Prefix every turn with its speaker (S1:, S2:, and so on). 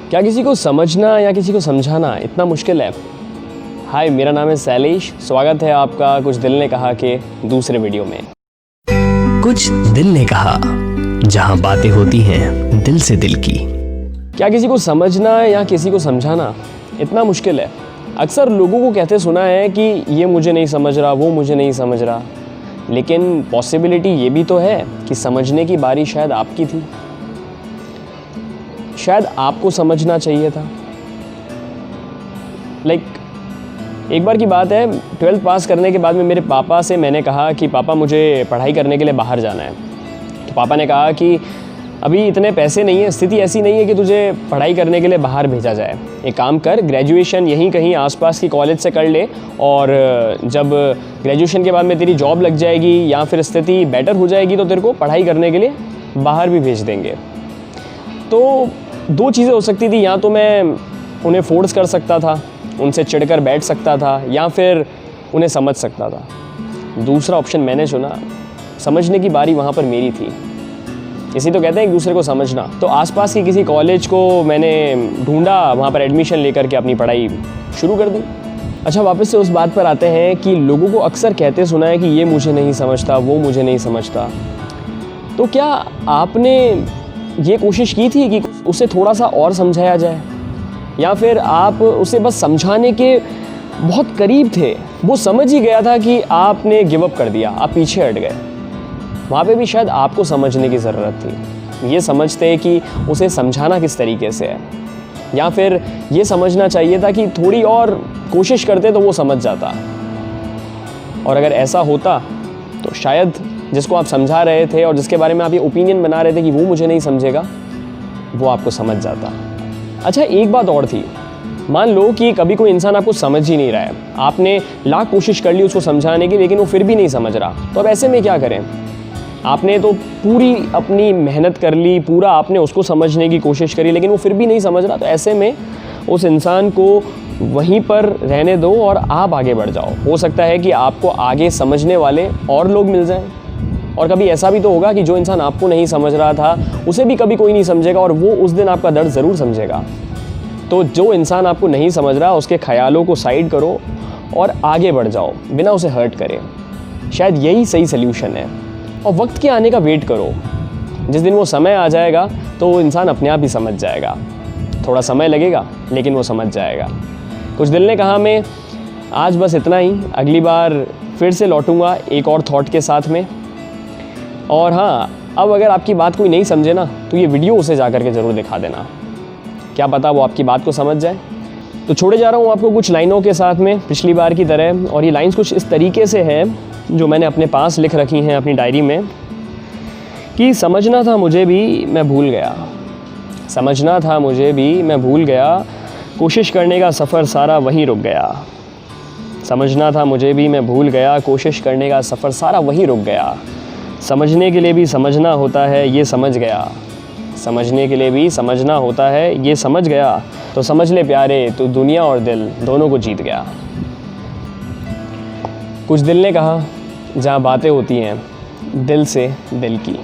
S1: क्या किसी को समझना या किसी को समझाना इतना मुश्किल है? हाय, मेरा नाम है शैलेश। स्वागत है आपका कुछ दिल ने कहा के दूसरे वीडियो में।
S2: कुछ दिल ने कहा, जहां बातें होती हैं दिल से दिल की।
S1: क्या किसी को समझना या किसी को समझाना इतना मुश्किल है? अक्सर लोगों को कहते सुना है कि ये मुझे नहीं समझ रहा, वो मुझे नहीं समझ रहा, लेकिन पॉसिबिलिटी ये भी तो है कि समझने की बारी शायद आपकी थी। शायद आपको समझना चाहिए था। एक बार की बात है, 12th पास करने के बाद में मेरे पापा से मैंने कहा कि पापा मुझे पढ़ाई करने के लिए बाहर जाना है। तो पापा ने कहा कि अभी इतने पैसे नहीं है, स्थिति ऐसी नहीं है कि तुझे पढ़ाई करने के लिए बाहर भेजा जाए। एक काम कर, ग्रेजुएशन यहीं कहीं आसपास की कॉलेज से कर ले, और जब ग्रेजुएशन के बाद में तेरी जॉब लग जाएगी या फिर स्थिति बेटर हो जाएगी तो तेरे को पढ़ाई करने के लिए बाहर भी भेज देंगे। तो दो चीज़ें हो सकती थी, या तो मैं उन्हें फोर्स कर सकता था, उनसे चिढ़कर बैठ सकता था, या फिर उन्हें समझ सकता था। दूसरा ऑप्शन मैंने चुना। समझने की बारी वहाँ पर मेरी थी। इसी तो कहते हैं एक दूसरे को समझना। तो आसपास की किसी कॉलेज को मैंने ढूंढा, वहाँ पर एडमिशन लेकर के अपनी पढ़ाई शुरू कर दी। अच्छा, वापस से उस बात पर आते हैं कि लोगों को अक्सर कहते सुना है कि ये मुझे नहीं समझता, वो मुझे नहीं समझता। तो क्या आपने ये कोशिश की थी कि उसे थोड़ा सा और समझाया जाए, या फिर आप उसे बस समझाने के बहुत करीब थे, वो समझ ही गया था कि आपने गिव अप कर दिया, आप पीछे हट गए? वहाँ पे भी शायद आपको समझने की ज़रूरत थी। ये समझते कि उसे समझाना किस तरीके से है, या फिर ये समझना चाहिए था कि थोड़ी और कोशिश करते तो वो समझ जाता। और अगर ऐसा होता तो शायद जिसको आप समझा रहे थे और जिसके बारे में आप ये ओपिनियन बना रहे थे कि वो मुझे नहीं समझेगा, वो आपको समझ जाता। अच्छा, एक बात और थी। मान लो कि कभी कोई इंसान आपको समझ ही नहीं रहा है, आपने लाख कोशिश कर ली उसको समझाने की, लेकिन वो फिर भी नहीं समझ रहा, तो अब ऐसे में क्या करें? आपने तो पूरी अपनी मेहनत कर ली, पूरा आपने उसको समझने की कोशिश करी, लेकिन वो फिर भी नहीं समझ रहा, तो ऐसे में उस इंसान को वहीं पर रहने दो और आप आगे बढ़ जाओ। हो सकता है कि आपको आगे समझने वाले और लोग मिल जाएं, और कभी ऐसा भी तो होगा कि जो इंसान आपको नहीं समझ रहा था उसे भी कभी कोई नहीं समझेगा, और वो उस दिन आपका दर्द ज़रूर समझेगा। तो जो इंसान आपको नहीं समझ रहा, उसके ख्यालों को साइड करो और आगे बढ़ जाओ बिना उसे हर्ट करे। शायद यही सही सल्यूशन है। और वक्त के आने का वेट करो। जिस दिन वो समय आ जाएगा तो वो इंसान अपने आप ही समझ जाएगा। थोड़ा समय लगेगा, लेकिन वो समझ जाएगा। कुछ दिल ने कहा में आज बस इतना ही। अगली बार फिर से लौटूंगा एक और थॉट के साथ में। और हाँ, अब अगर आपकी बात कोई नहीं समझे ना, तो ये वीडियो उसे जा कर के ज़रूर दिखा देना, क्या पता वो आपकी बात को समझ जाए। तो छोड़े जा रहा हूँ आपको कुछ लाइनों के साथ में पिछली बार की तरह, और ये लाइन्स कुछ इस तरीके से हैं जो मैंने अपने पास लिख रखी हैं अपनी डायरी में, कि समझना था मुझे भी मैं भूल गया, समझना था मुझे भी मैं भूल गया, कोशिश करने का सफ़र सारा वहीं रुक गया। समझना था मुझे भी मैं भूल गया, कोशिश करने का सफ़र सारा वहीं रुक गया। समझने के लिए भी समझना होता है, ये समझ गया। समझने के लिए भी समझना होता है, ये समझ गया। तो समझ ले प्यारे, तू दुनिया और दिल दोनों को जीत गया। कुछ दिल ने कहा, जहाँ बातें होती हैं दिल से दिल की।